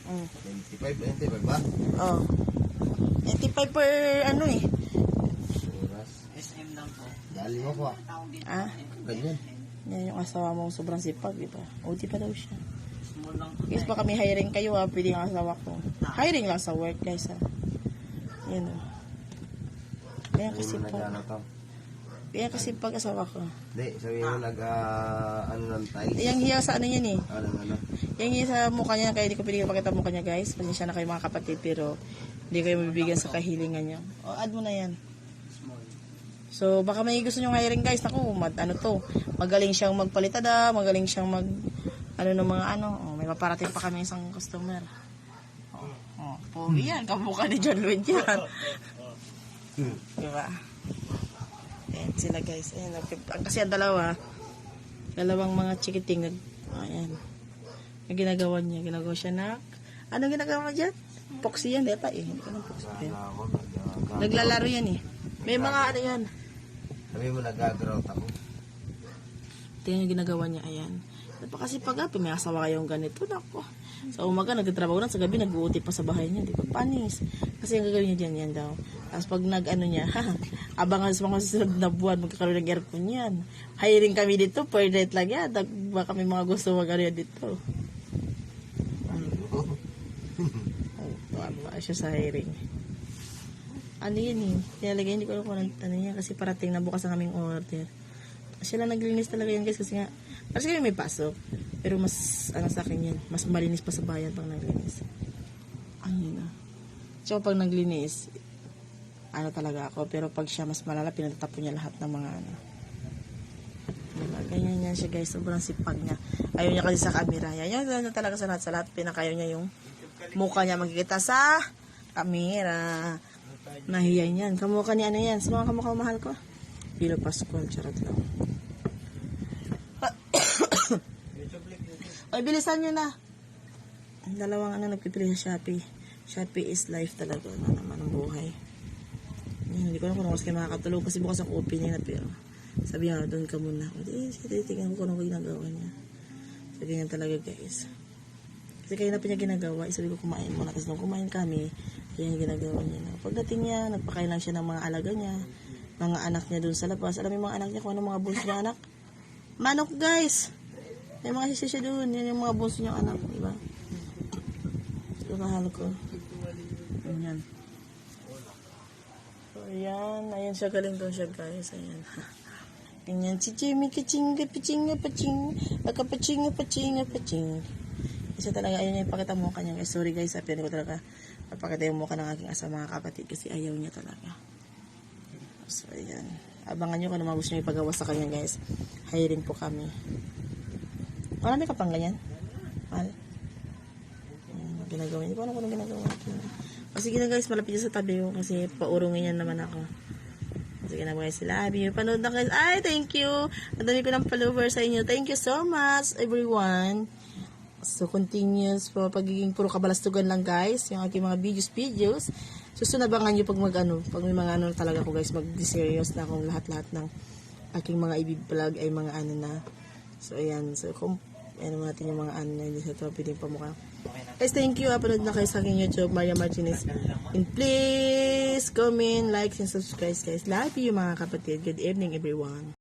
25 ba? Oh. 25 per ano eh. Oras. SM lang po. Dali mo ko Ah, Ganyan. yan yung asawa mo sobrang sipag, di ba? OT pa daw siya. Small lang po. Guys, baka may hiring kayo ha, pwede yung asawa ko. Hiring lang sa work, guys ha. Yan o. Kaya kasi Sabihin mo pag, to. kaya kasi pag asawa ko. Hindi, sabihin mo ano ng ties. Yang hiya sa ano yan eh. Ano. Yang hiya sa mukha niya, kaya hindi ko pwede pakita mukha niya guys. Pasensya na kayo mga kapatid, pero hindi kayo mabibigyan sa kahilingan niya. O, add mo na yan. Small. So, baka may gusto nyo hiring guys. Naku, ano to. Magaling siyang magpalitada, magaling siyang ano ng mga ano. Oh, may paparating pa kami isang customer. Pogi yan. Kamukha ni John Lloyd yan. Diba? Ayan sila guys. Ayan, kasi ang dalawang mga chikiting. Ayan. Ang ginagawa niya. Ginagawa siya na. Anong ginagawa niya dyan? Poxy yan. Deta eh. Hindi ka ng poxy. Naglalaro yan eh. May mga ano yan. Sabihin mo nag-grout ako. Tingnan yung ginagawa niya, ayan. Kasi pag may asawa kayong ganito, nako. Sa umaga, nagtatrabaho na, sa gabi, nag-uuti pa sa bahay niya, di ba? Panis. Kasi ang gagawin niya dyan, yan daw. Tapos pag nag-ano niya, abangan sa mga susunod na buwan, magkakaroon ng aircon yan. Hiring kami dito, per night lang yan. Baka may mga gusto mag-ano yan dito. Tuwa siya sa hiring. Ano yun eh. Nilalagay, hindi ko alam kung ano niya, kasi parating na bukas ang aming order. Sila naglinis talaga yan guys, kasi nga, kasi kami may pasok. Pero mas, sa akin yan, mas malinis pa sa bayan pag naglinis. Ayun na. So pag naglinis, talaga ako. Pero pag siya mas malala, pinagtatapon niya lahat ng mga ano. Diba? Ganyan yan siya guys, sobrang sipag niya. Ayaw niya kasi sa camera. Yan yung talaga sa lahat. Pinakayaw niya yung mukha niya magkikita sa camera. Nahiya yan. Kamukha ni ano yan. Sino ang kamukha mahal ko? Pilo Pascual, charot lang. Ay, bilisan nyo na. Ang dalawang nagpipili sa Shopee. Shopee is life talaga. Ano naman ang buhay. Hindi ko alam kung kayo makakatulog kasi bukas ang open niya na, pero sabi nga, doon ka muna. Tingnan ko kung ano ginagawa niya. So, ganyan talaga guys. Kasi kayo na pa niya ginagawa. Sabi ko kumain muna. Tapos nung kumain kami, yan yung ginagawa niya. Pagdating niya, nagpakain lang siya ng mga alaga niya. Mga anak niya doon sa labas. Alam mo yung mga anak niya kung ano mga bunso niya anak? Manok guys! May mga sisya doon. Yan yung mga bunso niyang anak. Diba? So, mahal ko. Ayan. So, ayan. Ayan siya. Galing doon siya guys. Ayan. Ayan. Si Jimmy kachinga, pachinga, paching. Akapachinga, pachinga, paching. Isa talaga, ayun yung ipakita mo kanya guys. Sorry guys, sabihin ko talaga papakita yung mukha ng aking mga kapatid kasi ayaw niya talaga. So, ayan. Abangan nyo kung ano mga gusto nyo ipagawa sa kanya guys. Hiring po kami. Marami ka pang ganyan? Mahal? Ginagawa niya. Hindi ko alam kung anong ginagawa niya. Kasi gina guys, malapit sa tabi ko kasi paurungin yan naman ako. Sige na guys, love you. Panood na guys. Ay, thank you. Ang dami ko ng followers sa inyo. Thank you so much, everyone. So, continuous po pagiging puro kabalastugan lang guys. Yung aking mga videos. Susunabangan nyo pag may mga ano talaga ko guys, mag-serious na akong lahat-lahat ng aking mga i-vlog ay mga ano na. So, ayan. So, ano natin yung mga ano na hindi sa ito pwedeng pamukha. Guys, thank you. Panood na kayo sa aking YouTube, Maria Martinez. And please, comment, like, and subscribe guys. Love you mga kapatid. Good evening everyone.